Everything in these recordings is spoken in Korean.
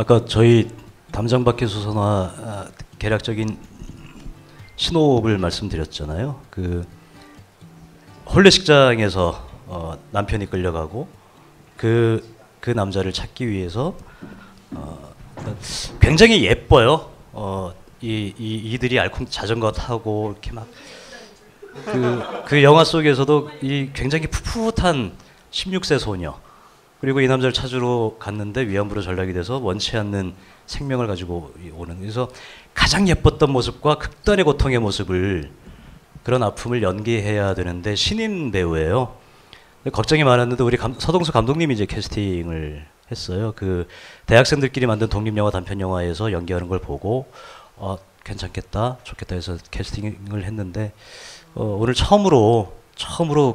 아까 저희 담장 밖의 수선화 개략적인 신호를 말씀드렸잖아요. 그 혼례식장에서 남편이 끌려가고 그 남자를 찾기 위해서 굉장히 예뻐요. 이들이 알콩 자전거 타고 이렇게 막 그 영화 속에서도 이 굉장히 풋풋한 16세 소녀, 그리고 이 남자를 찾으러 갔는데 위안부로 전락이 돼서 원치 않는 생명을 가지고 오는, 그래서 가장 예뻤던 모습과 극단의 고통의 모습을, 그런 아픔을 연기해야 되는데 신인 배우예요. 걱정이 많았는데 우리 서동수 감독님이 이제 캐스팅을 했어요. 그 대학생들끼리 만든 독립영화 단편영화에서 연기하는 걸 보고 괜찮겠다, 좋겠다 해서 캐스팅을 했는데 오늘 처음으로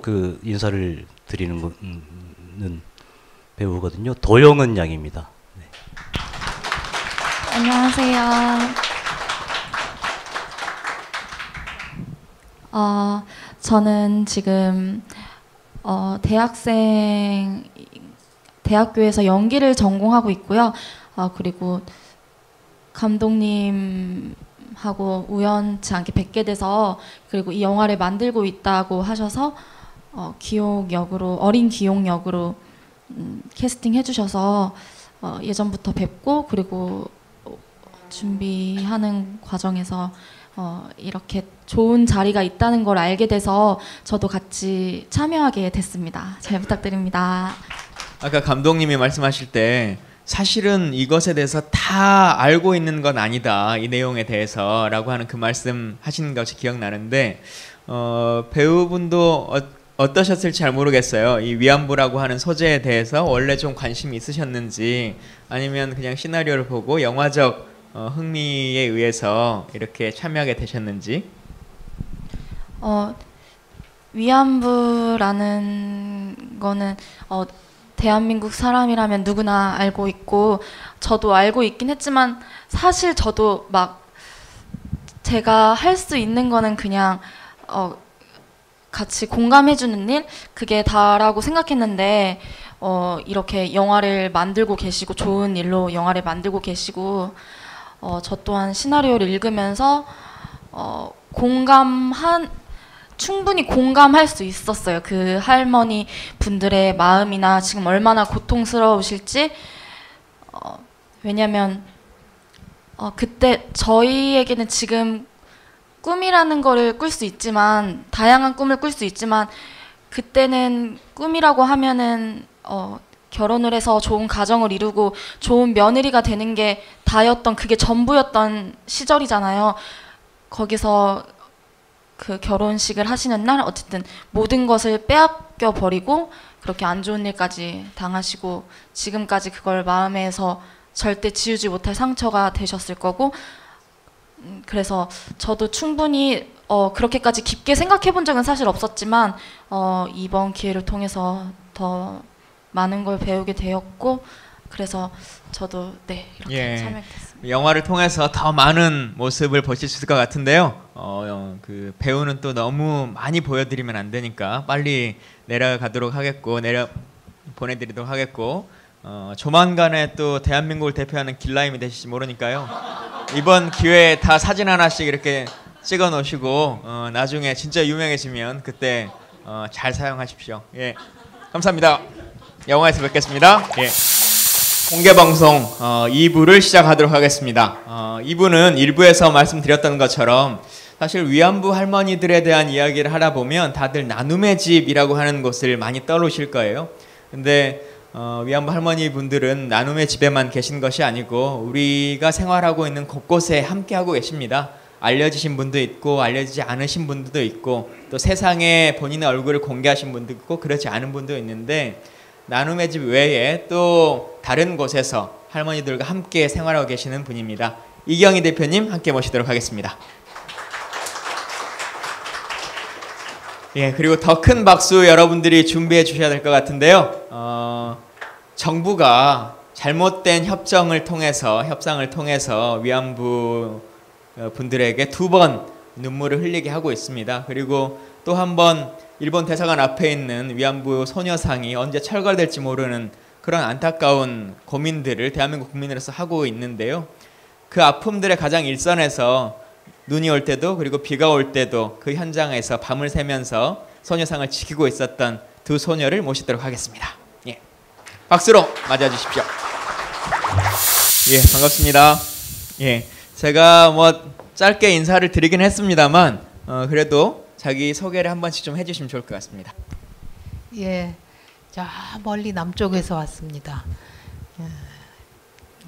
그 인사를 드리는 배우거든요. 도영은 양입니다. 네. 안녕하세요. 저는 지금 대학교에서 연기를 전공하고 있고요. 그리고 감독님하고 우연치 않게 뵙게 돼서, 그리고 이 영화를 만들고 있다고 하셔서 기옥 역으로, 어린 기옥 역으로 캐스팅 해주셔서 예전부터 뵙고, 그리고 준비하는 과정에서 이렇게 좋은 자리가 있다는 걸 알게 돼서 저도 같이 참여하게 됐습니다. 잘 부탁드립니다. 아까 감독님이 말씀하실 때 사실은 이것에 대해서 다 알고 있는 건 아니다, 이 내용에 대해서 라고 하는 그 말씀 하시는 것이 기억나는데, 배우분도 어떠셨을지 잘 모르겠어요. 이 위안부라고 하는 소재에 대해서 원래 좀 관심이 있으셨는지, 아니면 그냥 시나리오를 보고 영화적 흥미에 의해서 이렇게 참여하게 되셨는지. 위안부라는 거는 대한민국 사람이라면 누구나 알고 있고, 저도 알고 있긴 했지만 사실 저도 막 제가 할 수 있는 거는 그냥 같이 공감해주는 일, 그게 다라고 생각했는데 이렇게 영화를 만들고 계시고, 좋은 일로 영화를 만들고 계시고, 저 또한 시나리오를 읽으면서 충분히 공감할 수 있었어요. 그 할머니 분들의 마음이나 지금 얼마나 고통스러우실지. 왜냐면 그때 저희에게는 지금 꿈이라는 거를 꿀 수 있지만, 다양한 꿈을 꿀 수 있지만, 그때는 꿈이라고 하면은 결혼을 해서 좋은 가정을 이루고 좋은 며느리가 되는 게 다였던, 그게 전부였던 시절이잖아요. 거기서 그 결혼식을 하시는 날 어쨌든 모든 것을 빼앗겨 버리고 그렇게 안 좋은 일까지 당하시고, 지금까지 그걸 마음에서 절대 지우지 못할 상처가 되셨을 거고, 그래서 저도 충분히 그렇게까지 깊게 생각해 본 적은 사실 없었지만 이번 기회를 통해서 더 많은 걸 배우게 되었고, 그래서 저도 이렇게 참여하게 됐습니다. 영화를 통해서 더 많은 모습을 보실 수 있을 것 같은데요. 그 배우는 또 너무 많이 보여드리면 안 되니까 빨리 내려가도록 하겠고, 보내드리도록 하겠고, 조만간에 또 대한민국을 대표하는 길라임이 되실지 모르니까요. 이번 기회에 다 사진 하나씩 이렇게 찍어 놓으시고 나중에 진짜 유명해지면 그때 잘 사용하십시오. 예, 감사합니다. 영화에서 뵙겠습니다. 예. 공개방송 2부를 시작하도록 하겠습니다. 2부는 1부에서 말씀드렸던 것처럼 사실 위안부 할머니들에 대한 이야기를 하다 보면 다들 나눔의 집이라고 하는 곳을 많이 떠오르실 거예요. 근데 위안부 할머니 분들은 나눔의 집에만 계신 것이 아니고 우리가 생활하고 있는 곳곳에 함께하고 계십니다. 알려지신 분도 있고 알려지지 않으신 분들도 있고, 또 세상에 본인의 얼굴을 공개하신 분도 있고 그렇지 않은 분도 있는데, 나눔의 집 외에 또 다른 곳에서 할머니들과 함께 생활하고 계시는 분입니다. 이경희 대표님 함께 모시도록 하겠습니다. 예, 그리고 더 큰 박수 여러분들이 준비해 주셔야 될 것 같은데요. 정부가 잘못된 협상을 통해서 위안부 분들에게 2번 눈물을 흘리게 하고 있습니다. 그리고 또 한 번 일본 대사관 앞에 있는 위안부 소녀상이 언제 철거될지 모르는 그런 안타까운 고민들을 대한민국 국민으로서 하고 있는데요. 그 아픔들의 가장 일선에서 눈이 올 때도 그리고 비가 올 때도 그 현장에서 밤을 새면서 소녀상을 지키고 있었던 두 소녀를 모시도록 하겠습니다. 예, 박수로 맞아주십시오. 예, 반갑습니다. 예, 제가 뭐 짧게 인사를 드리긴 했습니다만 그래도 자기 소개를 한 번씩 좀 해주시면 좋을 것 같습니다. 예, 저 멀리 남쪽에서 왔습니다.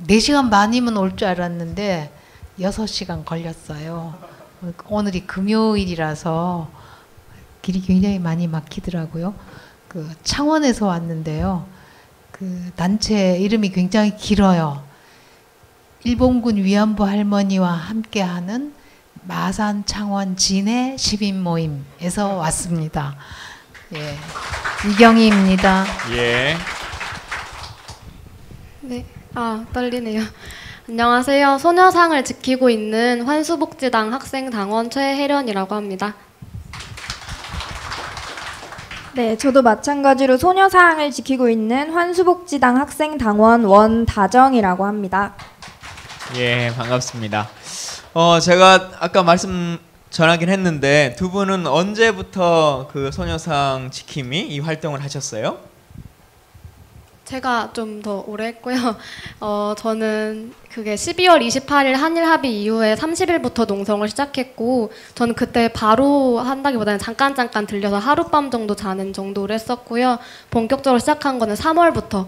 4시간 반이면 올 줄 알았는데 6시간 걸렸어요. 오늘이 금요일이라서 길이 굉장히 많이 막히더라고요. 그 창원에서 왔는데요. 그 단체 이름이 굉장히 길어요. 일본군 위안부 할머니와 함께하는 마산 창원 진해 시민 모임에서 왔습니다. 예, 이경희입니다. 예. 네, 떨리네요. 안녕하세요. 소녀상을 지키고 있는 환수복지당 학생당원 최혜련이라고 합니다. 네, 저도 마찬가지로 소녀상을 지키고 있는 환수복지당 학생당원 원다정이라고 합니다. 예, 반갑습니다. 제가 아까 말씀 전하긴 했는데 두 분은 언제부터 그 소녀상 지킴이 이 활동을 하셨어요? 제가 좀 더 오래 했고요. 저는 그게 12월 28일 한일 합의 이후에 30일부터 농성을 시작했고, 저는 그때 바로 한다기보다는 잠깐 들려서 하룻밤 정도 자는 정도를 했었고요. 본격적으로 시작한 거는 3월부터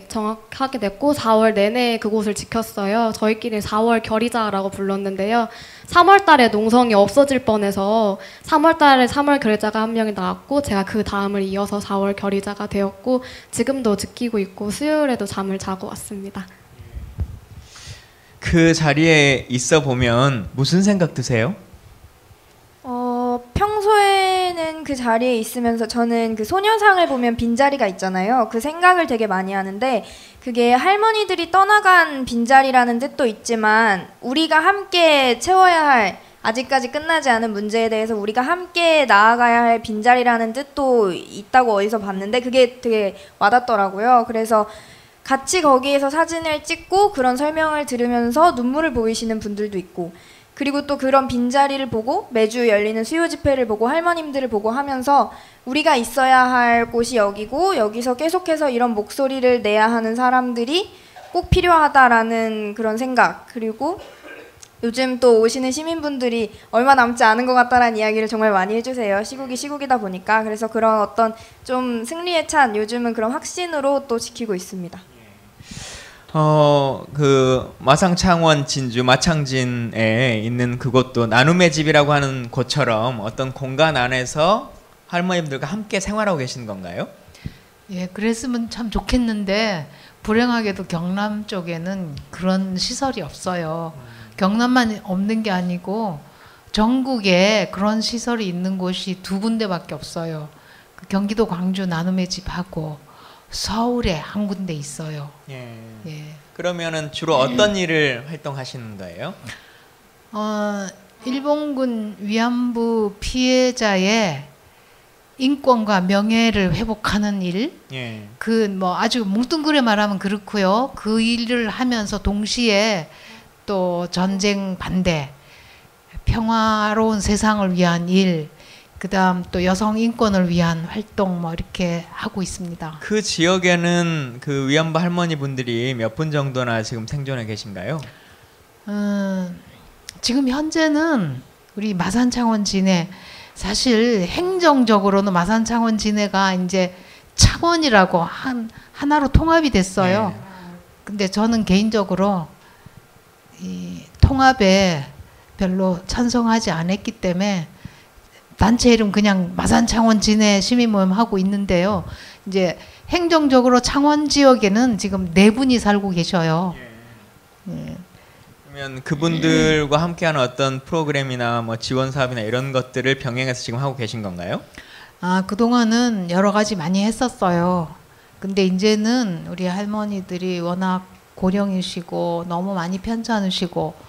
정확하게 됐고 4월 내내 그곳을 지켰어요. 저희끼리 4월 결의자라고 불렀는데요. 3월 달에 농성이 없어질 뻔해서 3월 달에 3월 결의자가 한 명이 나왔고, 제가 그 다음을 이어서 4월 결의자가 되었고, 지금도 지키고 있고 수요일에도 잠을 자고 왔습니다. 그 자리에 있어 보면 무슨 생각 드세요? 평소에는 그 자리에 있으면서 저는 그 소녀상을 보면 빈자리가 있잖아요. 그 생각을 되게 많이 하는데, 그게 할머니들이 떠나간 빈자리라는 뜻도 있지만 우리가 함께 채워야 할, 아직까지 끝나지 않은 문제에 대해서 우리가 함께 나아가야 할 빈자리라는 뜻도 있다고 어디서 봤는데 그게 되게 와닿더라고요. 그래서 같이 거기에서 사진을 찍고 그런 설명을 들으면서 눈물을 보이시는 분들도 있고, 그리고 또 그런 빈자리를 보고 매주 열리는 수요 집회를 보고 할머님들을 보고 하면서 우리가 있어야 할 곳이 여기고, 여기서 계속해서 이런 목소리를 내야 하는 사람들이 꼭 필요하다라는 그런 생각, 그리고 요즘 또 오시는 시민분들이 얼마 남지 않은 것 같다라는 이야기를 정말 많이 해주세요. 시국이 시국이다 보니까. 그래서 그런 어떤 좀 승리에 찬, 요즘은 그런 확신으로 또 지키고 있습니다. 그 마상창원 진주 마창진에 있는 그곳도 나눔의 집이라고 하는 곳처럼 어떤 공간 안에서 할머님들과 함께 생활하고 계신 건가요? 예, 그랬으면 참 좋겠는데 불행하게도 경남 쪽에는 그런 시설이 없어요. 경남만 없는 게 아니고 전국에 그런 시설이 있는 곳이 2군데밖에 없어요. 그 경기도 광주 나눔의 집하고 서울에 한 군데 있어요. 예. 예. 그러면은 주로 어떤 일을 활동하시는 거예요? 일본군 위안부 피해자의 인권과 명예를 회복하는 일, 예. 그 뭐 아주 뭉뚱그려 말하면 그렇고요. 그 일을 하면서 동시에 또 전쟁 반대, 평화로운 세상을 위한 일, 그다음 또 여성 인권을 위한 활동 뭐 이렇게 하고 있습니다. 그 지역에는 그 위안부 할머니 분들이 몇 분 정도나 지금 생존해 계신가요? 지금 현재는 우리 마산창원 진해, 사실 행정적으로는 마산창원 진해가 이제 창원이라고 하나로 통합이 됐어요. 네. 근데 저는 개인적으로 이 통합에 별로 찬성하지 않았기 때문에 단체 이름 그냥 마산창원 진해 시민모임 하고 있는데요. 이제 행정적으로 창원 지역에는 지금 4분이 살고 계셔요. 예. 그러면 그분들과 함께하는 어떤 프로그램이나 뭐 지원 사업이나 이런 것들을 병행해서 지금 하고 계신 건가요? 그동안은 여러 가지 많이 했었어요. 근데 이제는 우리 할머니들이 워낙 고령이시고 너무 많이 편찮으시고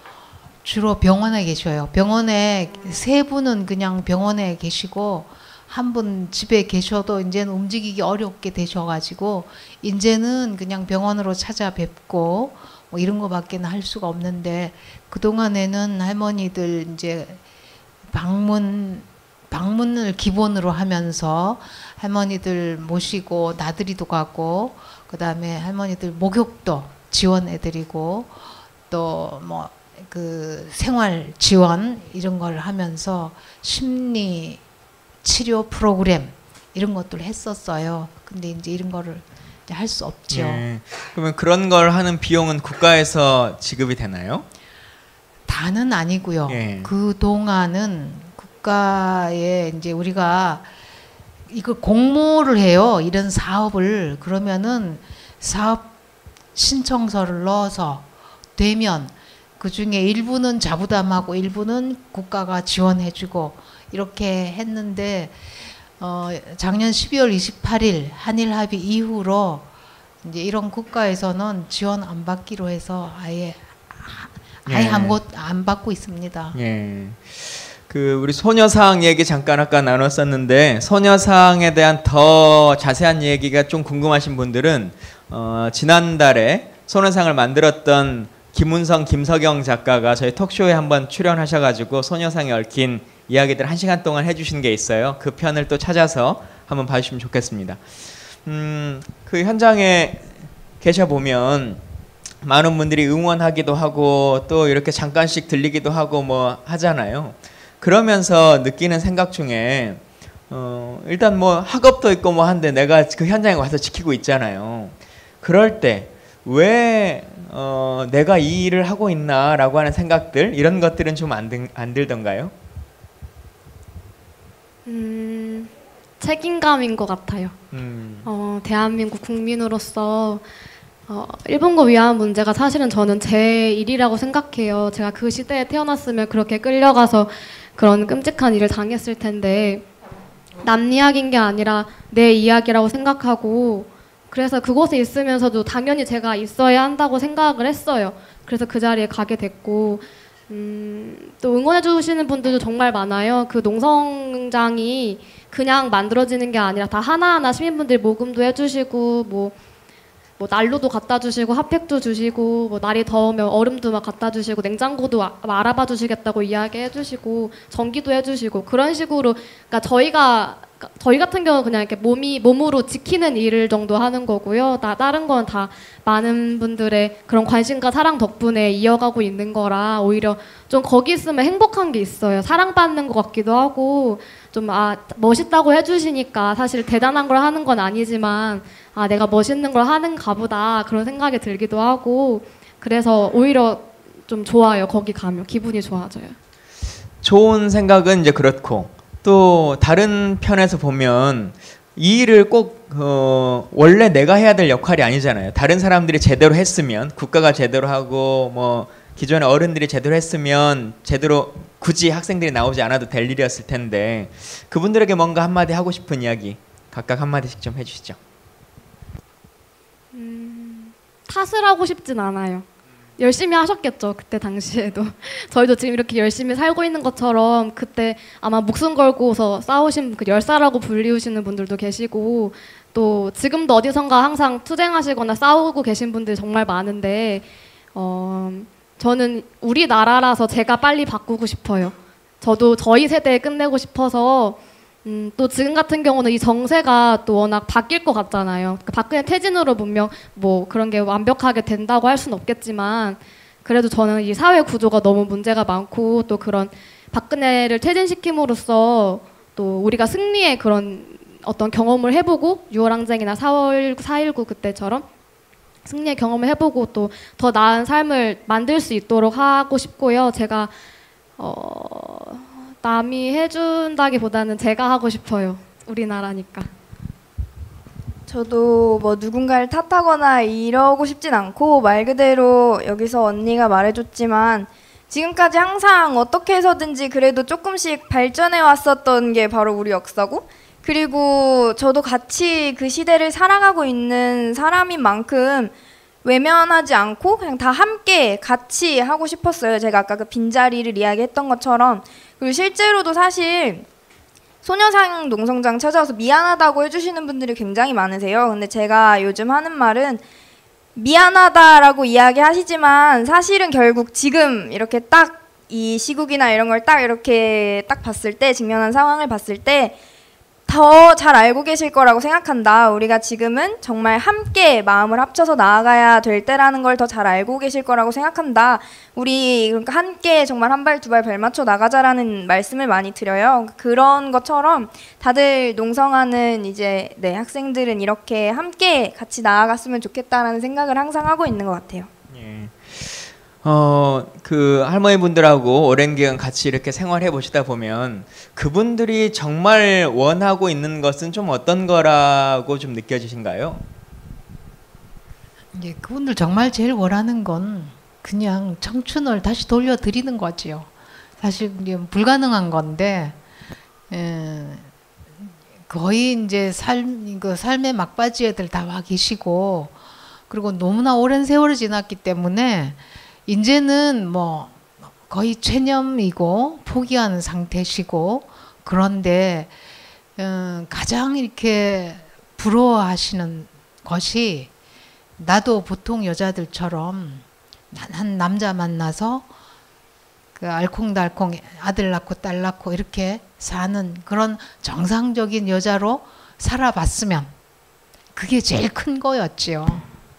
주로 병원에 계셔요. 병원에 3분은 그냥 병원에 계시고 한 분 집에 계셔도 이제는 움직이기 어렵게 되셔가지고 이제는 그냥 병원으로 찾아뵙고 뭐 이런 거밖에는 할 수가 없는데, 그동안에는 할머니들 이제 방문을 기본으로 하면서 할머니들 모시고 나들이도 가고, 그다음에 할머니들 목욕도 지원해드리고, 또 뭐 그 생활 지원 이런 걸 하면서 심리 치료 프로그램 이런 것들을 했었어요. 근데 이제 이런 거를 할 수 없죠. 예. 그러면 그런 걸 하는 비용은 국가에서 지급이 되나요? 다는 아니고요. 예. 그 동안은 국가에 이제 우리가 이거 공모를 해요. 이런 사업을. 그러면은 사업 신청서를 넣어서 되면 그 중에 일부는 자부담하고 일부는 국가가 지원해주고 이렇게 했는데, 작년 12월 28일 한일 합의 이후로 이제 이런 국가에서는 지원 안 받기로 해서 아예 예. 아무것도 안 받고 있습니다. 예. 그 우리 소녀상 얘기 잠깐 아까 나눴었는데, 소녀상에 대한 더 자세한 얘기가 좀 궁금하신 분들은 지난달에 소녀상을 만들었던 김은성, 김석영 작가가 저희 톡쇼에 한번 출연하셔가지고 소녀상에 얽힌 이야기들 1시간 동안 해주신 게 있어요. 그 편을 또 찾아서 한번 봐주시면 좋겠습니다. 그 현장에 계셔보면 많은 분들이 응원하기도 하고 또 이렇게 잠깐씩 들리기도 하고 뭐 하잖아요. 그러면서 느끼는 생각 중에 일단 뭐 학업도 있고 뭐 한데 내가 그 현장에 와서 지키고 있잖아요. 그럴 때 왜 내가 이 일을 하고 있나라고 하는 생각들, 이런 것들은 좀 안 들던가요? 책임감인 것 같아요. 대한민국 국민으로서 일본고 위안 문제가 사실은 저는 제 일이라고 생각해요. 제가 그 시대에 태어났으면 그렇게 끌려가서 그런 끔찍한 일을 당했을 텐데, 남 이야기인 게 아니라 내 이야기라고 생각하고, 그래서 그곳에 있으면서도 당연히 제가 있어야 한다고 생각을 했어요. 그래서 그 자리에 가게 됐고, 또 응원해 주시는 분들도 정말 많아요. 그 농성장이 그냥 만들어지는 게 아니라 다 하나하나 시민분들이 모금도 해주시고, 뭐 난로도 갖다 주시고, 핫팩도 주시고, 뭐 날이 더우면 얼음도 막 갖다 주시고, 냉장고도 알아봐 주시겠다고 이야기해 주시고, 전기도 해주시고, 그런 식으로. 그러니까 저희 같은 경우는 그냥 이렇게 몸으로 지키는 일을 정도 하는 거고요. 다른 건 다 많은 분들의 그런 관심과 사랑 덕분에 이어가고 있는 거라, 오히려 좀 거기 있으면 행복한 게 있어요. 사랑받는 것 같기도 하고, 좀 멋있다고 해주시니까 사실 대단한 걸 하는 건 아니지만, 내가 멋있는 걸 하는가 보다, 그런 생각이 들기도 하고, 그래서 오히려 좀 좋아요. 거기 가면 기분이 좋아져요. 좋은 생각은 이제 그렇고, 또 다른 편에서 보면 이 일을 꼭 원래 내가 해야 될 역할이 아니잖아요. 다른 사람들이 제대로 했으면, 국가가 제대로 하고 뭐 기존의 어른들이 제대로 했으면 제대로 굳이 학생들이 나오지 않아도 될 일이었을 텐데, 그분들에게 뭔가 한마디 하고 싶은 이야기 각각 한마디씩 좀 해주시죠. 탓을 하고 싶진 않아요. 열심히 하셨겠죠, 그때 당시에도. 저희도 지금 이렇게 열심히 살고 있는 것처럼 그때 아마 목숨 걸고서 싸우신, 그 열사라고 불리우시는 분들도 계시고, 또 지금도 어디선가 항상 투쟁하시거나 싸우고 계신 분들이 정말 많은데, 저는 우리나라라서 제가 빨리 바꾸고 싶어요. 저도 저희 세대에 끝내고 싶어서. 또 지금 같은 경우는 이 정세가 또 워낙 바뀔 것 같잖아요. 그러니까 박근혜 퇴진으로 분명 뭐 그런 게 완벽하게 된다고 할 수는 없겠지만, 그래도 저는 이 사회 구조가 너무 문제가 많고, 또 그런 박근혜를 퇴진시킴으로써 또 우리가 승리의 그런 어떤 경험을 해보고, 6월 항쟁이나 4.19 그때처럼 승리의 경험을 해보고 또 더 나은 삶을 만들 수 있도록 하고 싶고요. 제가 남이 해준다기보다는 제가 하고 싶어요. 우리나라니까. 저도 뭐 누군가를 탓하거나 이러고 싶진 않고, 말 그대로 여기서 언니가 말해줬지만 지금까지 항상 어떻게 해서든지 그래도 조금씩 발전해 왔었던 게 바로 우리 역사고, 그리고 저도 같이 그 시대를 살아가고 있는 사람인 만큼 외면하지 않고 그냥 다 함께 같이 하고 싶었어요. 제가 아까 그 빈자리를 이야기했던 것처럼. 그리고 실제로도 사실 소녀상 농성장 찾아와서 미안하다고 해주시는 분들이 굉장히 많으세요. 근데 제가 요즘 하는 말은 미안하다라고 이야기하시지만 사실은 결국 지금 이렇게 딱 이 시국이나 이런 걸 딱 이렇게 딱 봤을 때, 직면한 상황을 봤을 때 더 잘 알고 계실 거라고 생각한다. 우리가 지금은 정말 함께 마음을 합쳐서 나아가야 될 때라는 걸 더 잘 알고 계실 거라고 생각한다. 우리 그러니까 함께 정말 한 발 두 발 맞춰 나가자라는 말씀을 많이 드려요. 그런 것처럼 다들 농성하는 이제 네, 학생들은 이렇게 함께 같이 나아갔으면 좋겠다라는 생각을 항상 하고 있는 것 같아요. 예. 그 할머니 분들하고 오랜 기간 같이 이렇게 생활해 보시다 보면 그분들이 정말 원하고 있는 것은 좀 어떤 거라고 좀 느껴지신가요? 이제 그분들 정말 제일 원하는 건 그냥 청춘을 다시 돌려드리는 거지요. 사실 이제 불가능한 건데 거의 이제 삶의 막바지에들 다 와 계시고, 그리고 너무나 오랜 세월이 지났기 때문에 이제는 뭐 거의 체념이고 포기하는 상태시고, 그런데 가장 이렇게 부러워하시는 것이, 나도 보통 여자들처럼 한 남자 만나서 그 알콩달콩 아들 낳고 딸 낳고 이렇게 사는 그런 정상적인 여자로 살아봤으면, 그게 제일 큰 거였지요.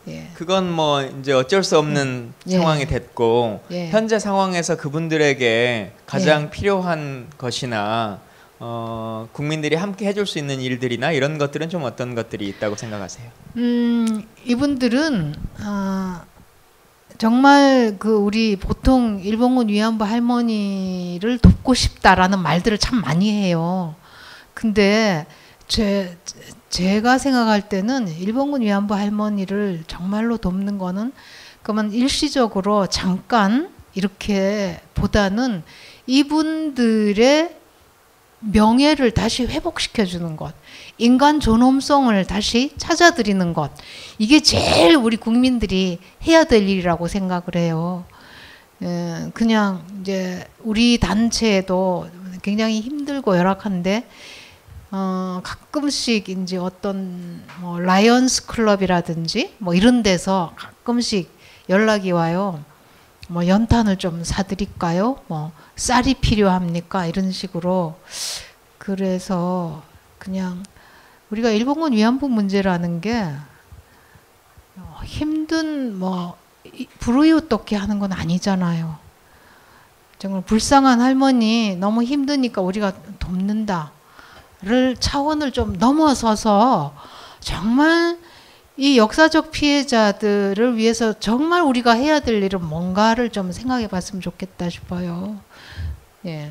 예. 그건 뭐 이제 어쩔 수 없는 상황이 됐고, 현재 상황에서 그분들에게 가장 필요한 것이나 국민들이 함께 해줄 수 있는 일들이나 이런 것들은 좀 어떤 것들이 있다고 생각하세요? 이분들은 정말 그 우리 보통 일본군 위안부 할머니를 돕고 싶다라는 말들을 참 많이 해요. 근데 제가 생각할 때는 일본군 위안부 할머니를 정말로 돕는 거는 그러면 일시적으로 잠깐 이렇게 보다는 이분들의 명예를 다시 회복시켜주는 것, 인간 존엄성을 다시 찾아드리는 것, 이게 제일 우리 국민들이 해야 될 일이라고 생각을 해요. 그냥 이제 우리 단체도 굉장히 힘들고 열악한데 가끔씩 이제 어떤 뭐 라이언스 클럽이라든지 뭐 이런 데서 가끔씩 연락이 와요. 뭐 연탄을 좀 사드릴까요? 뭐 쌀이 필요합니까? 이런 식으로. 그래서 그냥 우리가 일본군 위안부 문제라는 게 힘든 뭐 불우이웃돕기 하는 건 아니잖아요. 정말 불쌍한 할머니 너무 힘드니까 우리가 돕는다를 차원을 좀 넘어서서 정말 이 역사적 피해자들을 위해서 정말 우리가 해야 될 일은 뭔가를 좀 생각해 봤으면 좋겠다 싶어요. 예.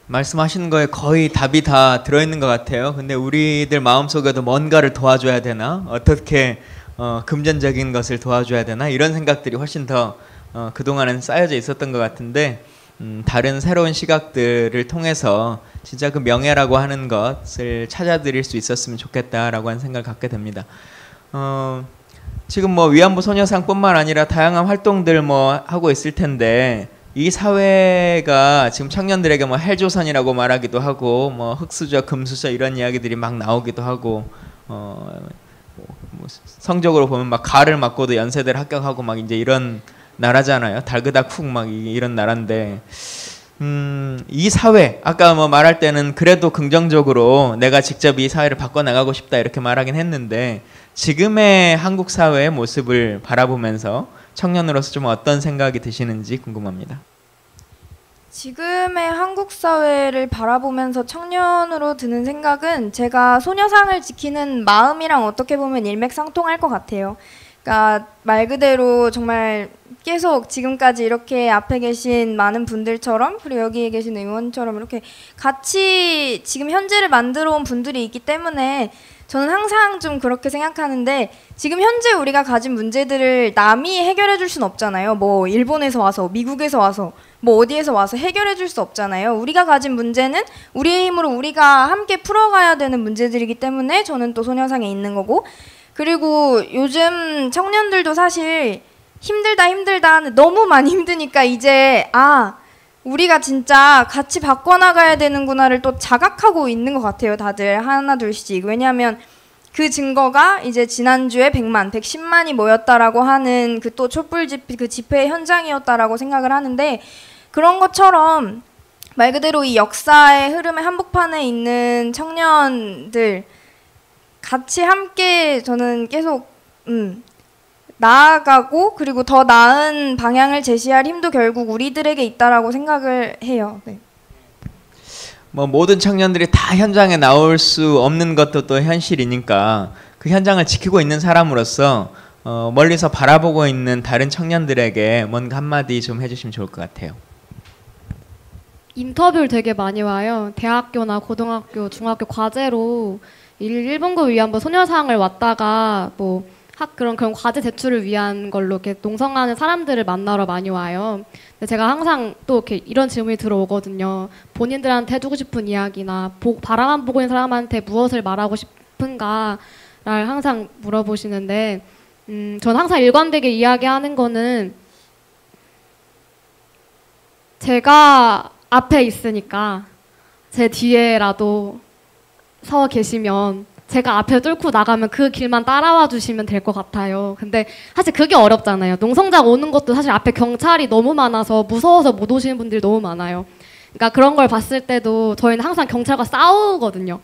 말씀하시는 거에 거의 답이 다 들어있는 것 같아요. 근데 우리들 마음속에도 뭔가를 도와줘야 되나? 어떻게 금전적인 것을 도와줘야 되나? 이런 생각들이 훨씬 더 그동안은 쌓여져 있었던 것 같은데, 다른 새로운 시각들을 통해서 진짜 그 명예라고 하는 것을 찾아드릴 수 있었으면 좋겠다라고 하는 생각을 갖게 됩니다. 지금 뭐 위안부 소녀상뿐만 아니라 다양한 활동들 뭐 하고 있을 텐데, 이 사회가 지금 청년들에게 뭐 헬조선이라고 말하기도 하고, 뭐 흑수저, 금수저 이런 이야기들이 막 나오기도 하고, 뭐 성적으로 보면 막 가를 맞고도 연세대를 합격하고 막 이제 이런 나라잖아요. 달그닥 훅 막 이런 나라인데, 이 사회, 아까 뭐 말할 때는 그래도 긍정적으로 내가 직접 이 사회를 바꿔나가고 싶다 이렇게 말하긴 했는데, 지금의 한국 사회의 모습을 바라보면서 청년으로서 좀 어떤 생각이 드시는지 궁금합니다. 지금의 한국 사회를 바라보면서 청년으로 드는 생각은, 제가 소녀상을 지키는 마음이랑 어떻게 보면 일맥상통할 것 같아요. 그러니까 말 그대로 정말 계속 지금까지 이렇게 앞에 계신 많은 분들처럼, 그리고 여기에 계신 의원처럼 이렇게 같이 지금 현재를 만들어 온 분들이 있기 때문에 저는 항상 좀 그렇게 생각하는데, 지금 현재 우리가 가진 문제들을 남이 해결해 줄 순 없잖아요. 뭐 일본에서 와서, 미국에서 와서, 뭐 어디에서 와서 해결해 줄 수 없잖아요. 우리가 가진 문제는 우리의 힘으로 우리가 함께 풀어가야 되는 문제들이기 때문에 저는 또 소녀상에 있는 거고, 그리고 요즘 청년들도 사실 힘들다 너무 많이 힘드니까 이제 우리가 진짜 같이 바꿔나가야 되는구나를 또 자각하고 있는 것 같아요. 다들 하나 둘씩. 왜냐하면 그 증거가 이제 지난주에 100만, 110만이 모였다라고 하는 그 또 촛불 집회, 그 집회의 현장이었다라고 생각을 하는데, 그런 것처럼 말 그대로 이 역사의 흐름의 한복판에 있는 청년들 같이 함께 저는 계속 나아가고, 그리고 더 나은 방향을 제시할 힘도 결국 우리들에게 있다라고 생각을 해요. 네. 뭐 모든 청년들이 다 현장에 나올 수 없는 것도 또 현실이니까 그 현장을 지키고 있는 사람으로서 멀리서 바라보고 있는 다른 청년들에게 뭔가 한마디 좀 해주시면 좋을 것 같아요. 인터뷰를 되게 많이 와요. 대학교나 고등학교, 중학교 과제로 일본고 위안부 소녀상을 왔다가 뭐 그런 과제 제출을 위한 걸로 이렇게 농성하는 사람들을 만나러 많이 와요. 근데 제가 항상 또 이렇게 이런 질문이 들어오거든요. 본인들한테 해주고 싶은 이야기나 바라만 보고 있는 사람한테 무엇을 말하고 싶은가를 항상 물어보시는데, 전 항상 일관되게 이야기하는 거는 제가 앞에 있으니까 제 뒤에라도 서 계시면 제가 앞에 뚫고 나가면 그 길만 따라와 주시면 될 것 같아요. 근데 사실 그게 어렵잖아요. 농성장 오는 것도 사실 앞에 경찰이 너무 많아서 무서워서 못 오시는 분들이 너무 많아요. 그러니까 그런 걸 봤을 때도 저희는 항상 경찰과 싸우거든요.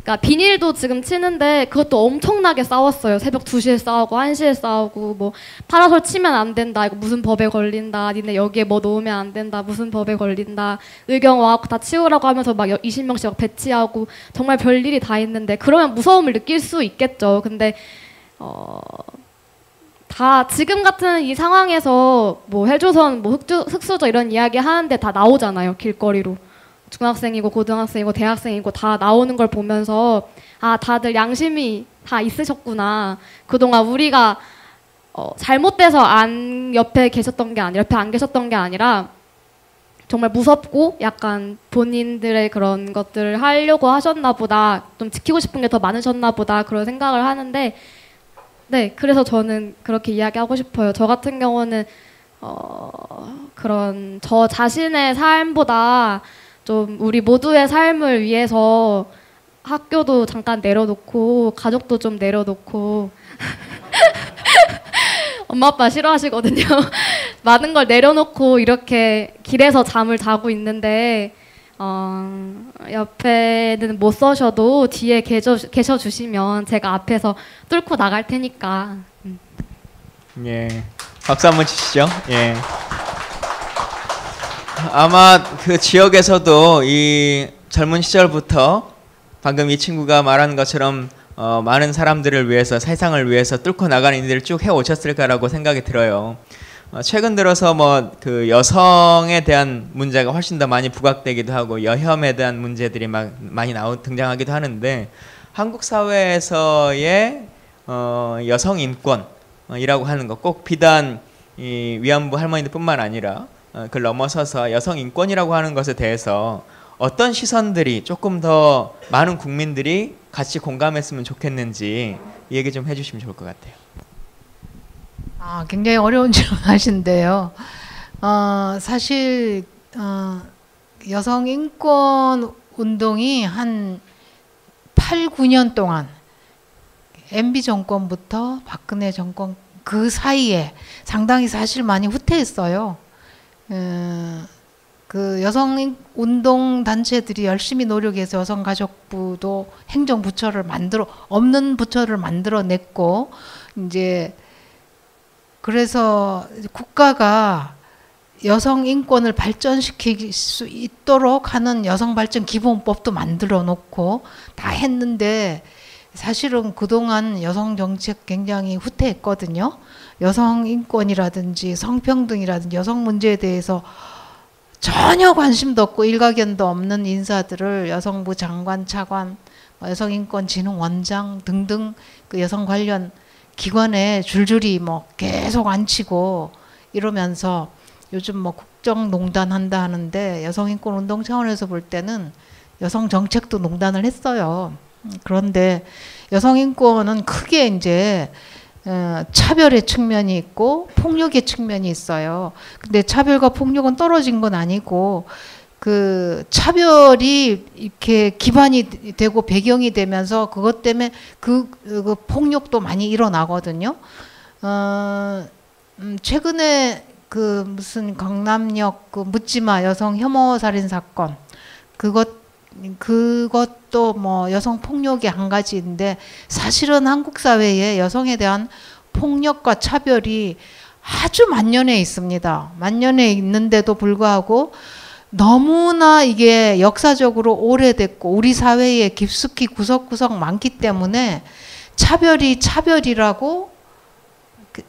그러니까 비닐도 지금 치는데 그것도 엄청나게 싸웠어요. 새벽 2시에 싸우고 1시에 싸우고, 뭐 파라솔 치면 안 된다, 이거 무슨 법에 걸린다, 니네 여기에 뭐 놓으면 안 된다, 무슨 법에 걸린다, 의경 와갖고 다 치우라고 하면서 막 20명씩 막 배치하고 정말 별일이 다 있는데, 그러면 무서움을 느낄 수 있겠죠. 근데 다 지금 같은 이 상황에서 뭐 헬조선, 뭐 흑수저 이런 이야기 하는데 다 나오잖아요. 길거리로. 중학생이고 고등학생이고 대학생이고 다 나오는 걸 보면서 아, 다들 양심이 다 있으셨구나. 그동안 우리가 잘못돼서 옆에 계셨던 게 아니라, 옆에 안 계셨던 게 아니라 정말 무섭고 약간 본인들의 그런 것들을 하려고 하셨나 보다, 좀 지키고 싶은 게 더 많으셨나 보다, 그런 생각을 하는데, 네, 그래서 저는 그렇게 이야기하고 싶어요. 저 같은 경우는 그런 저 자신의 삶보다 좀 우리 모두의 삶을 위해서 학교도 잠깐 내려놓고 가족도 좀 내려놓고 엄마 아빠 싫어하시거든요. 많은 걸 내려놓고 이렇게 길에서 잠을 자고 있는데 옆에는 못 서셔도 뒤에 계셔 주시면 제가 앞에서 뚫고 나갈 테니까. 예, 박수 한번 치시죠. 예. 아마 그 지역에서도 이 젊은 시절부터 방금 이 친구가 말한 것처럼 많은 사람들을 위해서, 세상을 위해서 뚫고 나가는 일들을 쭉 해오셨을까라고 생각이 들어요. 최근 들어서 뭐 그 여성에 대한 문제가 훨씬 더 많이 부각되기도 하고 여혐에 대한 문제들이 많이 등장하기도 하는데, 한국 사회에서의 여성 인권이라고 하는 것, 꼭 비단 이 위안부 할머니들뿐만 아니라 그걸 넘어서서 여성 인권이라고 하는 것에 대해서 어떤 시선들이 조금 더 많은 국민들이 같이 공감했으면 좋겠는지 이 얘기 좀 해주시면 좋을 것 같아요. 굉장히 어려운 질문하신데요. 사실 여성 인권 운동이 한 8, 9년 동안 MB 정권부터 박근혜 정권 그 사이에 상당히 사실 많이 후퇴했어요. 그 여성 운동 단체들이 열심히 노력해서 여성가족부도 행정부처를 없는 부처를 만들어냈고, 이제 그래서 국가가 여성 인권을 발전시킬 수 있도록 하는 여성발전 기본법도 만들어 놓고 다 했는데, 사실은 그동안 여성 정책 굉장히 후퇴했거든요. 여성 인권이라든지 성평등이라든지 여성 문제에 대해서 전혀 관심도 없고 일가견도 없는 인사들을 여성부 장관, 차관, 여성인권진흥원장 등등 그 여성 관련 기관에 줄줄이 뭐 계속 앉히고 이러면서 요즘 뭐 국정농단 한다 하는데, 여성인권 운동 차원에서 볼 때는 여성 정책도 농단을 했어요. 그런데 여성인권은 크게 이제 차별의 측면이 있고 폭력의 측면이 있어요. 근데 차별과 폭력은 떨어진 건 아니고 그 차별이 이렇게 기반이 되고 배경이 되면서 그것 때문에 그 폭력도 많이 일어나거든요. 최근에 그 무슨 강남역 그 묻지마 여성 혐오 살인 사건 그것도 뭐 여성 폭력의 한 가지인데 사실은 한국 사회에 여성에 대한 폭력과 차별이 아주 만연해 있습니다. 만연해 있는데도 불구하고 너무나 이게 역사적으로 오래됐고 우리 사회에 깊숙이 구석구석 많기 때문에 차별이 차별이라고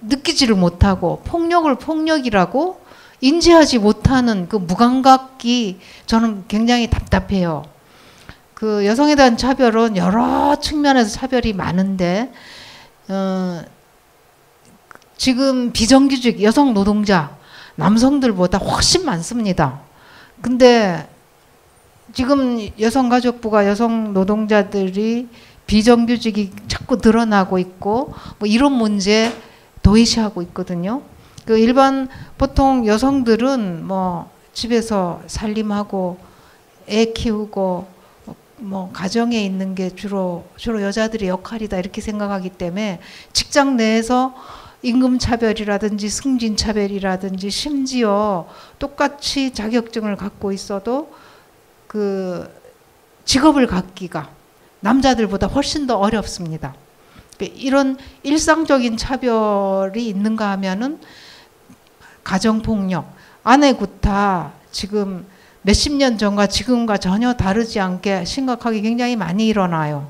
느끼지를 못하고 폭력을 폭력이라고 인지하지 못하는 그 무감각이 저는 굉장히 답답해요. 그 여성에 대한 차별은 여러 측면에서 차별이 많은데 지금 비정규직 여성 노동자 남성들보다 훨씬 많습니다. 근데 지금 여성가족부가 여성 노동자들이 비정규직이 자꾸 늘어나고 있고 뭐 이런 문제 도외시하고 있거든요. 그 일반 보통 여성들은 뭐 집에서 살림하고 애 키우고 뭐 가정에 있는 게 주로 여자들의 역할이다 이렇게 생각하기 때문에 직장 내에서 임금차별이라든지 승진차별이라든지 심지어 똑같이 자격증을 갖고 있어도 그 직업을 갖기가 남자들보다 훨씬 더 어렵습니다. 이런 일상적인 차별이 있는가 하면은 가정폭력, 아내 구타 지금 몇십 년 전과 지금과 전혀 다르지 않게 심각하게 굉장히 많이 일어나요.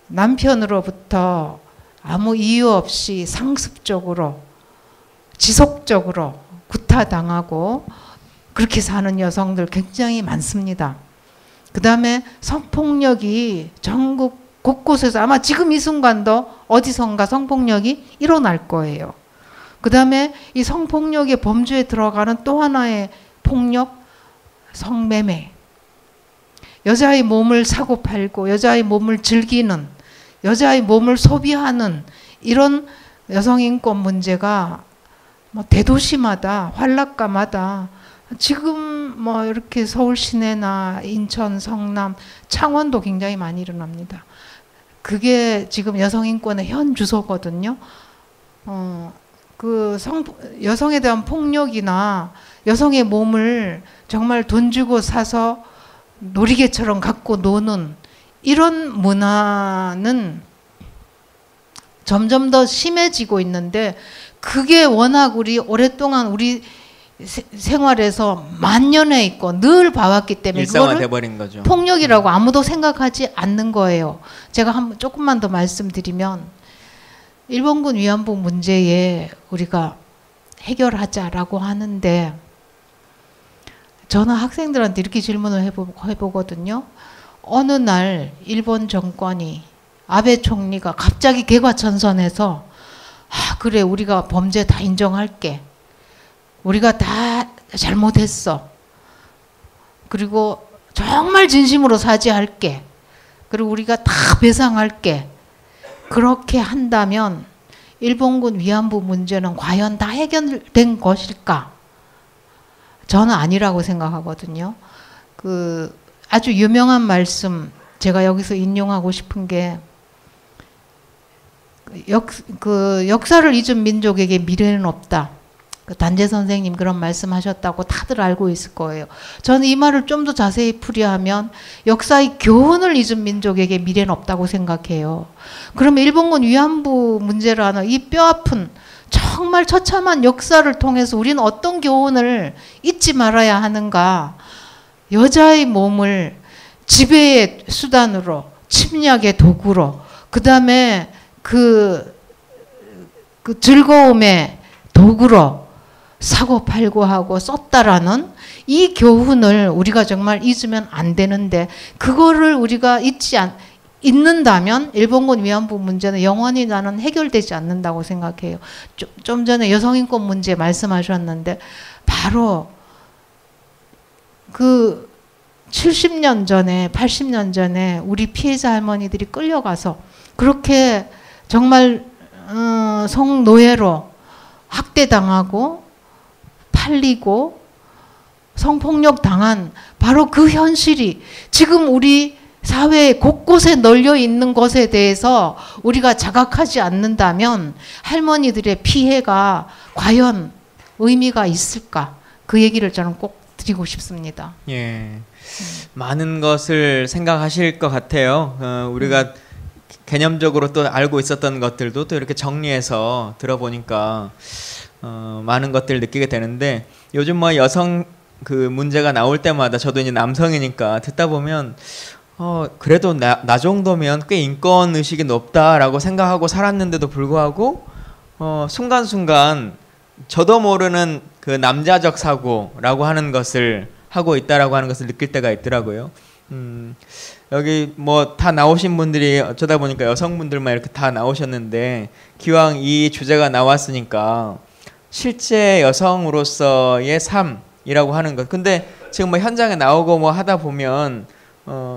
남편으로부터 아무 이유 없이 상습적으로 지속적으로 구타당하고 그렇게 사는 여성들 굉장히 많습니다. 그 다음에 성폭력이 전국 곳곳에서 아마 지금 이 순간도 어디선가 성폭력이 일어날 거예요. 그 다음에 이 성폭력의 범주에 들어가는 또 하나의 폭력, 성매매. 여자의 몸을 사고 팔고 여자의 몸을 즐기는 여자의 몸을 소비하는 이런 여성인권 문제가 뭐 대도시마다 환락가마다 지금 뭐 이렇게 서울 시내나 인천, 성남, 창원도 굉장히 많이 일어납니다. 그게 지금 여성인권의 현 주소거든요. 여성에 대한 폭력이나 여성의 몸을 정말 돈 주고 사서 놀이개처럼 갖고 노는 이런 문화는 점점 더 심해지고 있는데 그게 워낙 우리 오랫동안 우리 생활에서 만연해 있고 늘 봐왔기 때문에 일상화돼 버린 거죠. 폭력이라고 아무도 생각하지 않는 거예요. 제가 조금만 더 말씀드리면 일본군 위안부 문제에 우리가 해결하자라고 하는데 저는 학생들한테 이렇게 질문을 해보거든요. 어느 날 일본 정권이 아베 총리가 갑자기 개과천선해서 그래 우리가 범죄 다 인정할게. 우리가 다 잘못했어. 그리고 정말 진심으로 사죄할게. 그리고 우리가 다 배상할게. 그렇게 한다면 일본군 위안부 문제는 과연 다 해결된 것일까? 저는 아니라고 생각하거든요. 그 아주 유명한 말씀 제가 여기서 인용하고 싶은 게 역사를 잊은 민족에게 미래는 없다. 단재 선생님 그런 말씀하셨다고 다들 알고 있을 거예요. 저는 이 말을 좀 더 자세히 풀이하면 역사의 교훈을 잊은 민족에게 미래는 없다고 생각해요. 그러면 일본군 위안부 문제라는 이 뼈아픈 정말 처참한 역사를 통해서 우리는 어떤 교훈을 잊지 말아야 하는가. 여자의 몸을 지배의 수단으로 침략의 도구로 그 다음에 그 즐거움의 도구로 사고 팔고 하고 썼다라는 이 교훈을 우리가 정말 잊으면 안 되는데 그거를 우리가 잊는다면 일본군 위안부 문제는 영원히 나는 해결되지 않는다고 생각해요. 좀 전에 여성인권 문제 말씀하셨는데 바로 그 70년 전에 80년 전에 우리 피해자 할머니들이 끌려가서 그렇게 정말 성노예로 학대당하고 팔리고 성폭력 당한 바로 그 현실이 지금 우리 사회 곳곳에 널려 있는 것에 대해서 우리가 자각하지 않는다면 할머니들의 피해가 과연 의미가 있을까? 그 얘기를 저는 꼭 드리고 싶습니다. 예, 많은 것을 생각하실 것 같아요. 우리가 개념적으로 또 알고 있었던 것들도 또 이렇게 정리해서 들어보니까 많은 것들을 느끼게 되는데, 요즘 뭐 여성 그 문제가 나올 때마다 저도 이제 남성이니까 듣다 보면 그래도 나 정도면 꽤 인권 의식이 높다라고 생각하고 살았는데도 불구하고 순간순간 저도 모르는 그 남자적 사고라고 하는 것을 하고 있다라고 하는 것을 느낄 때가 있더라고요. 여기 뭐 다 나오신 분들이 어쩌다 보니까 여성분들만 이렇게 다 나오셨는데, 기왕 이 주제가 나왔으니까 실제 여성으로서의 삶이라고 하는 것. 근데 지금 뭐 현장에 나오고 뭐 하다 보면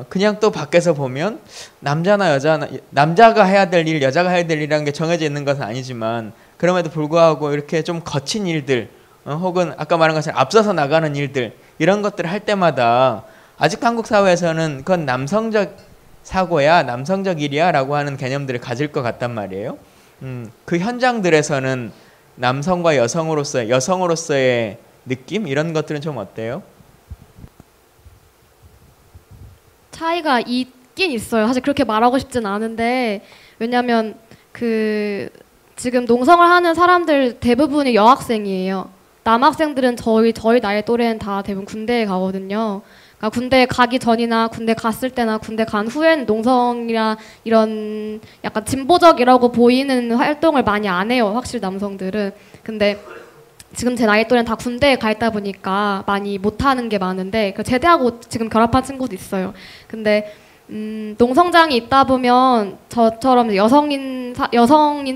그냥 또 밖에서 보면 남자나 여자나, 남자가 해야 될 일, 여자가 해야 될 일이라는 게 정해져 있는 것은 아니지만, 그럼에도 불구하고 이렇게 좀 거친 일들, 혹은 아까 말한 것처럼 앞서서 나가는 일들, 이런 것들을 할 때마다 아직 한국 사회에서는 그건 남성적 사고야, 남성적 일이야 라고 하는 개념들을 가질 것 같단 말이에요. 그 현장들에서는 남성과 여성으로서의 느낌, 이런 것들은 좀 어때요? 차이가 있긴 있어요. 사실 그렇게 말하고 싶진 않은데, 왜냐면 지금 농성을 하는 사람들 대부분이 여학생이에요. 남학생들은 저희 나이 또래는 다 대부분 군대에 가거든요. 그러니까 군대 가기 전이나 군대 갔을 때나 군대 간 후에는 농성이나 이런 약간 진보적이라고 보이는 활동을 많이 안 해요. 확실히 남성들은. 근데 지금 제 나이 또래는 다 군대에 가 있다 보니까 많이 못하는 게 많은데, 제대하고 지금 결합한 친구도 있어요. 근데 농성장이 있다 보면 저처럼 여성인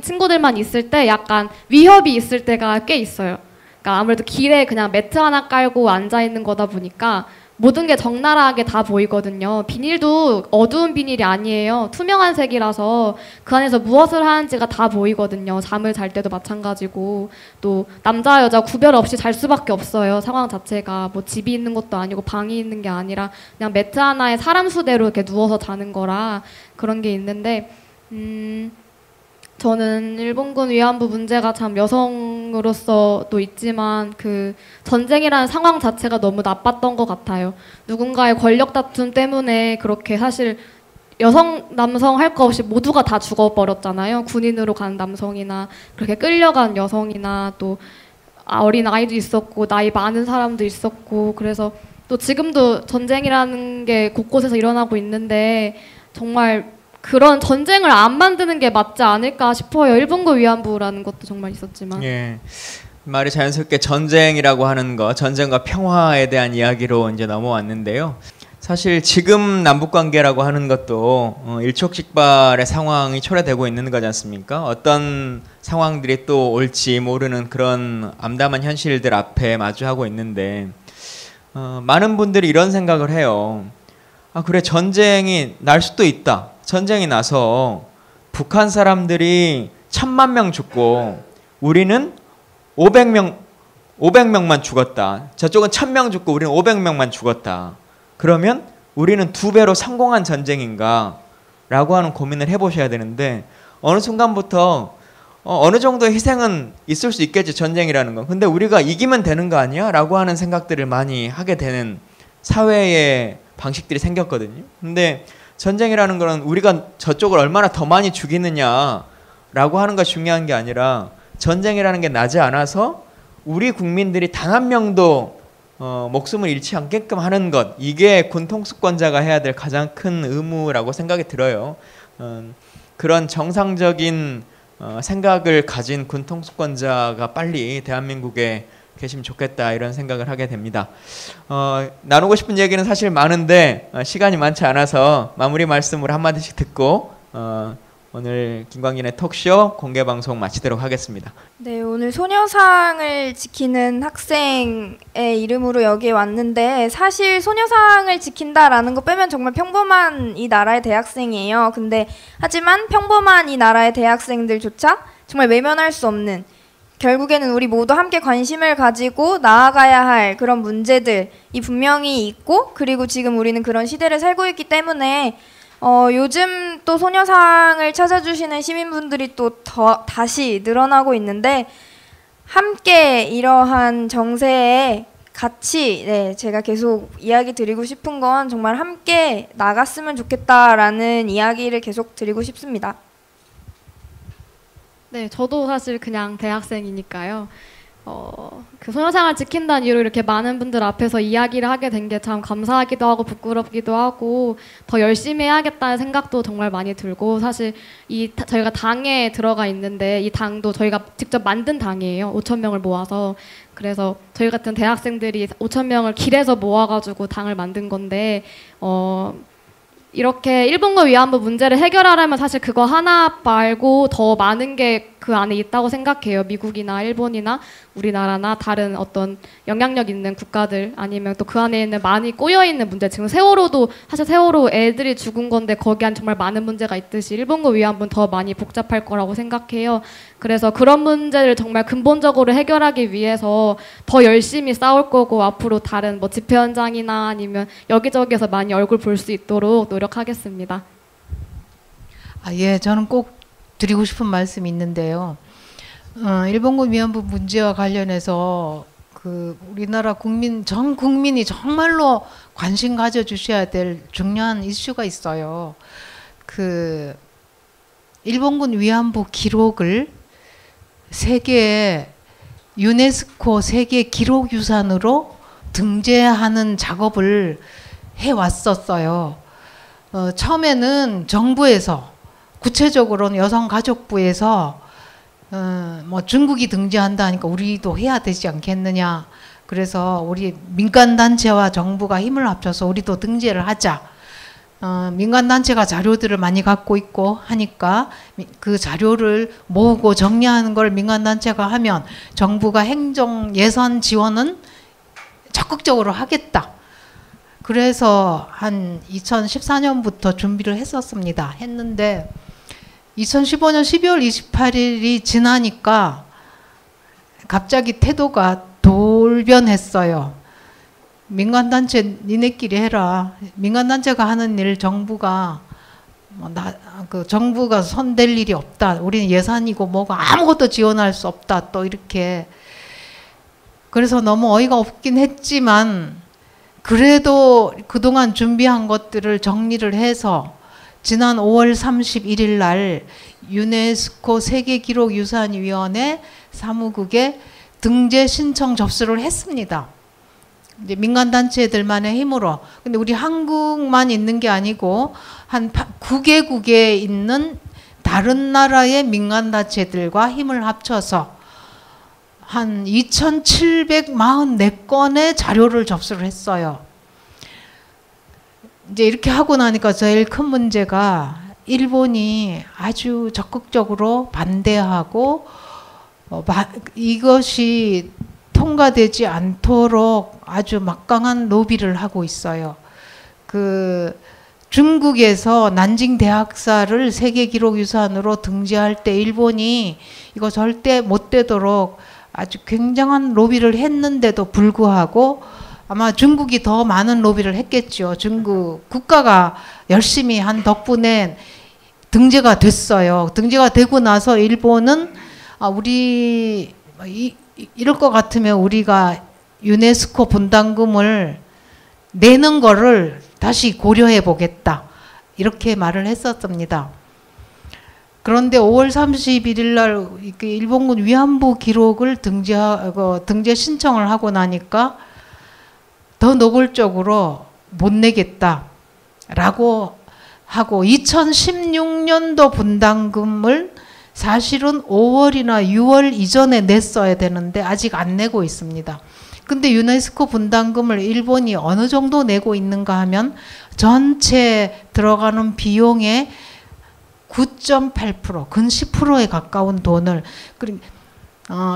친구들만 있을 때 약간 위협이 있을 때가 꽤 있어요. 그러니까 아무래도 길에 그냥 매트 하나 깔고 앉아 있는 거다 보니까 모든 게 적나라하게 다 보이거든요. 비닐도 어두운 비닐이 아니에요. 투명한 색이라서 그 안에서 무엇을 하는지가 다 보이거든요. 잠을 잘 때도 마찬가지고, 또 남자 여자 구별 없이 잘 수밖에 없어요. 상황 자체가 뭐 집이 있는 것도 아니고 방이 있는 게 아니라 그냥 매트 하나에 사람 수대로 이렇게 누워서 자는 거라 그런 게 있는데, 저는 일본군 위안부 문제가 참 여성으로서도 있지만 그 전쟁이라는 상황 자체가 너무 나빴던 것 같아요. 누군가의 권력 다툼 때문에 그렇게 사실 여성, 남성 할 거 없이 모두가 다 죽어버렸잖아요. 군인으로 간 남성이나 그렇게 끌려간 여성이나 또 어린 아이도 있었고 나이 많은 사람도 있었고, 그래서 또 지금도 전쟁이라는 게 곳곳에서 일어나고 있는데 정말 그런 전쟁을 안 만드는 게 맞지 않을까 싶어요. 일본군 위안부라는 것도 정말 있었지만. 예. 말이 자연스럽게 전쟁이라고 하는 거, 전쟁과 평화에 대한 이야기로 이제 넘어왔는데요. 사실 지금 남북 관계라고 하는 것도 일촉즉발의 상황이 초래되고 있는 거지 않습니까? 어떤 상황들이 또 올지 모르는 그런 암담한 현실들 앞에 마주하고 있는데, 많은 분들이 이런 생각을 해요. 그래, 전쟁이 날 수도 있다. 전쟁이 나서 북한 사람들이 1000만 죽고 우리는 500명만 죽었다. 저쪽은 1000명 죽고 우리는 500명만 죽었다. 그러면 우리는 2배로 성공한 전쟁인가? 라고 하는 고민을 해보셔야 되는데, 어느 순간부터 어느 정도의 희생은 있을 수 있겠지, 전쟁이라는 건. 근데 우리가 이기면 되는 거 아니야? 라고 하는 생각들을 많이 하게 되는 사회의 방식들이 생겼거든요. 근데 전쟁이라는 거는 우리가 저쪽을 얼마나 더 많이 죽이느냐라고 하는 것이 중요한 게 아니라, 전쟁이라는 게 나지 않아서 우리 국민들이 단 한 명도 목숨을 잃지 않게끔 하는 것, 이게 군 통수권자가 해야 될 가장 큰 의무라고 생각이 들어요. 그런 정상적인 생각을 가진 군 통수권자가 빨리 대한민국에 계시면 좋겠다, 이런 생각을 하게 됩니다. 나누고 싶은 얘기는 사실 많은데 시간이 많지 않아서 마무리 말씀으로 한마디씩 듣고 오늘 김광진의 톡쇼 공개방송 마치도록 하겠습니다. 네, 오늘 소녀상을 지키는 학생의 이름으로 여기에 왔는데, 사실 소녀상을 지킨다라는 거 빼면 정말 평범한 이 나라의 대학생이에요. 근데 하지만 평범한 이 나라의 대학생들조차 정말 외면할 수 없는, 결국에는 우리 모두 함께 관심을 가지고 나아가야 할 그런 문제들이 분명히 있고, 그리고 지금 우리는 그런 시대를 살고 있기 때문에 요즘 또 소녀상을 찾아주시는 시민분들이 또 다시 늘어나고 있는데, 함께 이러한 정세에 같이, 네, 제가 계속 이야기 드리고 싶은 건 정말 함께 나갔으면 좋겠다라는 이야기를 계속 드리고 싶습니다. 네, 저도 사실 그냥 대학생이니까요. 그 소녀상을 지킨다는 이유로 이렇게 많은 분들 앞에서 이야기를 하게 된 게 참 감사하기도 하고 부끄럽기도 하고, 더 열심히 해야겠다는 생각도 정말 많이 들고, 사실 저희가 당에 들어가 있는데 이 당도 저희가 직접 만든 당이에요. 5,000명을 모아서. 그래서 저희 같은 대학생들이 5,000명을 길에서 모아가지고 당을 만든 건데, 이렇게 일본군 위안부 문제를 해결하려면 사실 그거 하나 말고 더 많은 게 그 안에 있다고 생각해요. 미국이나 일본이나 우리나라나 다른 어떤 영향력 있는 국가들, 아니면 또 그 안에 있는 많이 꼬여있는 문제, 지금 세월호도 사실 세월호 애들이 죽은 건데 거기 안 정말 많은 문제가 있듯이 일본군 위안부는 더 많이 복잡할 거라고 생각해요. 그래서 그런 문제를 정말 근본적으로 해결하기 위해서 더 열심히 싸울 거고, 앞으로 다른 뭐 집회 현장이나 아니면 여기저기에서 많이 얼굴 볼 수 있도록 노력하겠습니다. 예, 저는 꼭 드리고 싶은 말씀이 있는데요. 일본군 위안부 문제와 관련해서 그 우리나라 전 국민이 정말로 관심 가져주셔야 될 중요한 이슈가 있어요. 그 일본군 위안부 기록을 유네스코 세계 기록유산으로 등재하는 작업을 해왔었어요. 처음에는 정부에서, 구체적으로는 여성가족부에서 뭐 중국이 등재한다 하니까 우리도 해야 되지 않겠느냐. 그래서 우리 민간단체와 정부가 힘을 합쳐서 우리도 등재를 하자. 민간단체가 자료들을 많이 갖고 있고 하니까 그 자료를 모으고 정리하는 걸 민간단체가 하면 정부가 행정 예산 지원은 적극적으로 하겠다. 그래서 한 2014년부터 준비를 했는데 2015년 12월 28일이 지나니까 갑자기 태도가 돌변했어요. 민간단체 니네끼리 해라. 민간단체가 하는 일 정부가 정부가 손댈 일이 없다. 우리는 예산이고 뭐가 아무것도 지원할 수 없다. 또 이렇게. 그래서 너무 어이가 없긴 했지만, 그래도 그동안 준비한 것들을 정리를 해서 지난 5월 31일 날 유네스코 세계기록유산위원회 사무국에 등재 신청 접수를 했습니다. 이제 민간단체들만의 힘으로. 근데 우리 한국만 있는 게 아니고 한 9개국에 있는 다른 나라의 민간단체들과 힘을 합쳐서 한 2,744건의 자료를 접수를 했어요. 이제 이렇게 하고 나니까 제일 큰 문제가 일본이 아주 적극적으로 반대하고 이것이 통과되지 않도록 아주 막강한 로비를 하고 있어요. 그 중국에서 난징 대학살을 세계기록유산으로 등재할 때 일본이 이거 절대 못 되도록 아주 굉장한 로비를 했는데도 불구하고, 아마 중국이 더 많은 로비를 했겠죠. 중국 국가가 열심히 한 덕분에 등재가 됐어요. 등재가 되고 나서 일본은 우리 이럴 것 같으면 우리가 유네스코 분담금을 내는 거를 다시 고려해 보겠다. 이렇게 말을 했었습니다. 그런데 5월 31일 날 일본군 위안부 기록을 등재 신청을 하고 나니까 더 노골적으로 못 내겠다라고 하고, 2016년도 분담금을 사실은 5월이나 6월 이전에 냈어야 되는데 아직 안 내고 있습니다. 근데 유네스코 분담금을 일본이 어느 정도 내고 있는가 하면 전체 들어가는 비용의 9.8%, 근 10%에 가까운 돈을,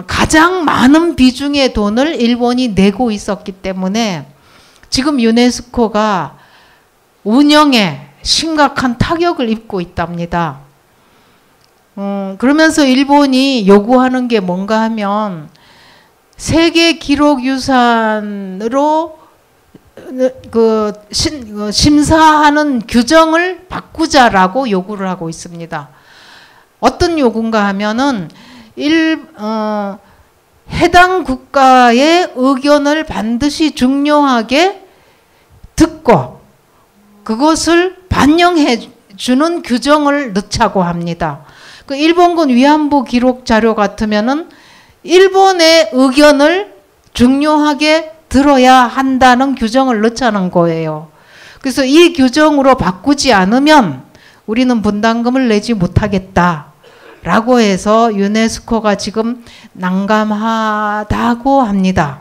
가장 많은 비중의 돈을 일본이 내고 있었기 때문에 지금 유네스코가 운영에 심각한 타격을 입고 있답니다. 그러면서 일본이 요구하는 게 뭔가 하면 세계 기록 유산으로 심사하는 규정을 바꾸자라고 요구를 하고 있습니다. 어떤 요구인가 하면은 해당 국가의 의견을 반드시 중요하게 듣고 그것을 반영해 주는 규정을 넣자고 합니다. 그 일본군 위안부 기록 자료 같으면은 일본의 의견을 중요하게 들어야 한다는 규정을 넣자는 거예요. 그래서 이 규정으로 바꾸지 않으면 우리는 분담금을 내지 못하겠다라고 해서 유네스코가 지금 난감하다고 합니다.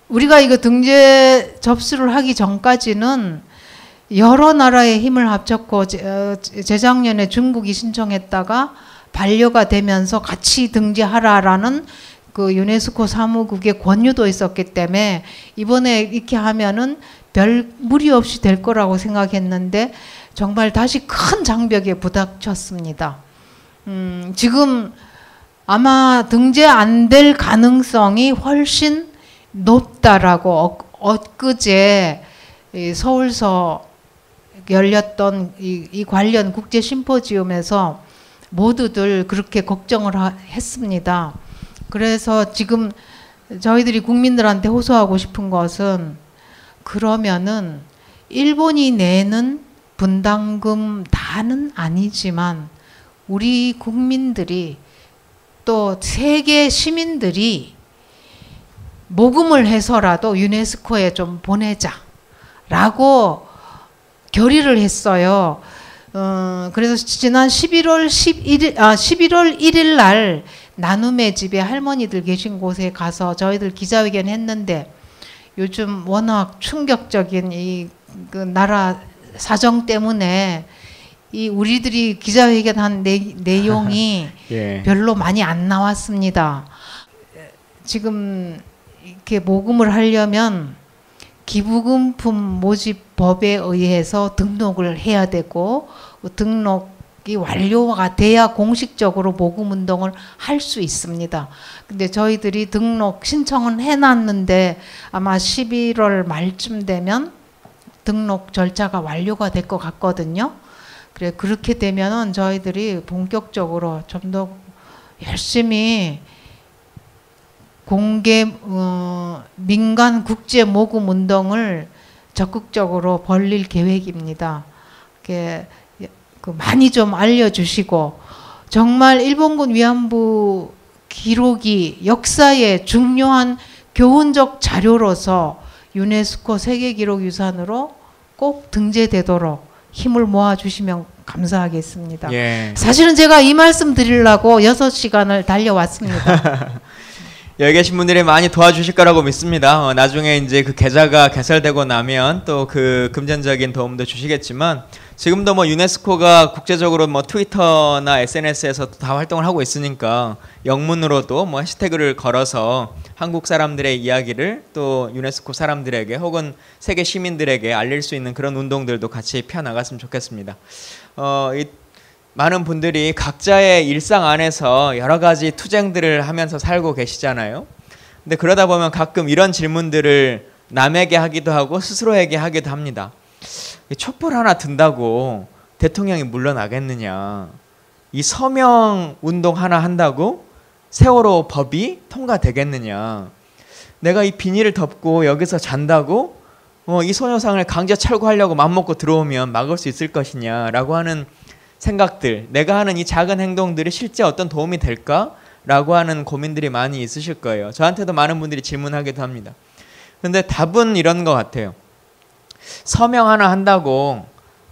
우리가 이거 등재 접수를 하기 전까지는 여러 나라의 힘을 합쳤고 재작년에 중국이 신청했다가 반려가 되면서 같이 등재하라라는 그 유네스코 사무국의 권유도 있었기 때문에 이번에 이렇게 하면은 별 무리 없이 될 거라고 생각했는데 정말 다시 큰 장벽에 부닥쳤습니다. 지금 아마 등재 안 될 가능성이 훨씬 높다라고 엊그제 서울서 열렸던 이 관련 국제 심포지움에서 모두들 그렇게 걱정을 했습니다. 그래서 지금 저희들이 국민들한테 호소하고 싶은 것은 그러면은 일본이 내는 분담금 다는 아니지만 우리 국민들이 또 세계 시민들이 모금을 해서라도 유네스코에 좀 보내자라고 결의를 했어요. 그래서 지난 11월 1일 날 나눔의 집에 할머니들 계신 곳에 가서 저희들 기자회견 했는데 요즘 워낙 충격적인 그 나라 사정 때문에 이 우리들이 기자회견한 내용이 예. 별로 많이 안 나왔습니다. 지금 이렇게 모금을 하려면 기부금품 모집법에 의해서 등록을 해야 되고 등록이 완료가 돼야 공식적으로 모금 운동을 할 수 있습니다. 근데 저희들이 등록 신청은 해놨는데 아마 11월 말쯤 되면 등록 절차가 완료가 될 것 같거든요. 그래 그렇게 되면은 저희들이 본격적으로 좀 더 열심히 공개 민간 국제 모금 운동을 적극적으로 벌릴 계획입니다. 많이 좀 알려주시고 정말 일본군 위안부 기록이 역사의 중요한 교훈적 자료로서 유네스코 세계기록유산으로 꼭 등재되도록 힘을 모아주시면 감사하겠습니다. 예. 사실은 제가 이 말씀 드리려고 6시간을 달려왔습니다. 여기 계신 분들이 많이 도와주실 거라고 믿습니다. 나중에 이제 그 계좌가 개설되고 나면 또 그 금전적인 도움도 주시겠지만 지금도 뭐 유네스코가 국제적으로 뭐 트위터나 SNS에서 다 활동을 하고 있으니까 영문으로도 뭐 해시태그를 걸어서 한국 사람들의 이야기를 또 유네스코 사람들에게 혹은 세계 시민들에게 알릴 수 있는 그런 운동들도 같이 펴나갔으면 좋겠습니다. 많은 분들이 각자의 일상 안에서 여러 가지 투쟁들을 하면서 살고 계시잖아요. 근데 그러다 보면 가끔 이런 질문들을 남에게 하기도 하고 스스로에게 하기도 합니다. 촛불 하나 든다고 대통령이 물러나겠느냐? 이 서명 운동 하나 한다고 세월호 법이 통과되겠느냐? 내가 이 비닐을 덮고 여기서 잔다고 이 소녀상을 강제 철거하려고 맘먹고 들어오면 막을 수 있을 것이냐라고 하는 생각들, 내가 하는 이 작은 행동들이 실제 어떤 도움이 될까라고 하는 고민들이 많이 있으실 거예요. 저한테도 많은 분들이 질문하기도 합니다. 근데 답은 이런 것 같아요. 서명 하나 한다고,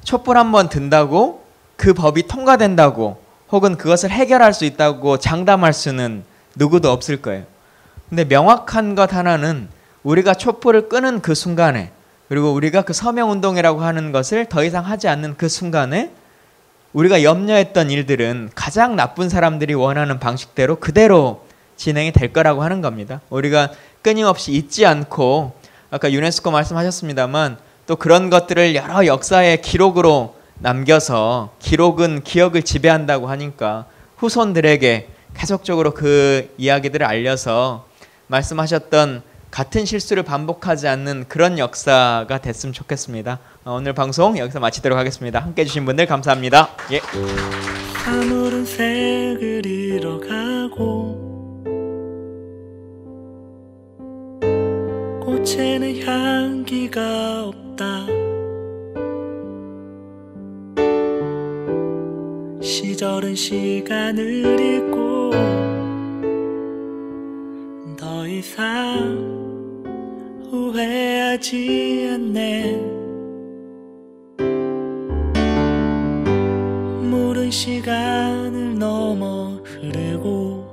촛불 한번 든다고, 그 법이 통과된다고, 혹은 그것을 해결할 수 있다고 장담할 수는 누구도 없을 거예요. 근데 명확한 것 하나는 우리가 촛불을 끄는 그 순간에, 그리고 우리가 그 서명운동이라고 하는 것을 더 이상 하지 않는 그 순간에 우리가 염려했던 일들은 가장 나쁜 사람들이 원하는 방식대로 그대로 진행이 될 거라고 하는 겁니다. 우리가 끊임없이 잊지 않고 아까 유네스코 말씀하셨습니다만 또 그런 것들을 여러 역사의 기록으로 남겨서 기록은 기억을 지배한다고 하니까 후손들에게 계속적으로 그 이야기들을 알려서 말씀하셨던 같은 실수를 반복하지 않는 그런 역사가 됐으면 좋겠습니다. 오늘 방송 여기서 마치도록 하겠습니다. 함께해 주신 분들 감사합니다. 예. 아무런 색을 잃어가고 꽃에는 향기가 없다. 시절은 시간을 잊고 더 이상 후회하지 않네. 물은 시간을 넘어 흐르고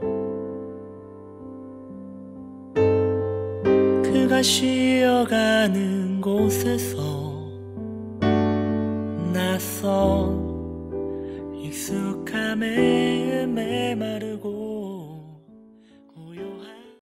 그가 쉬어가는 곳에서 낯선 익숙함에 메마른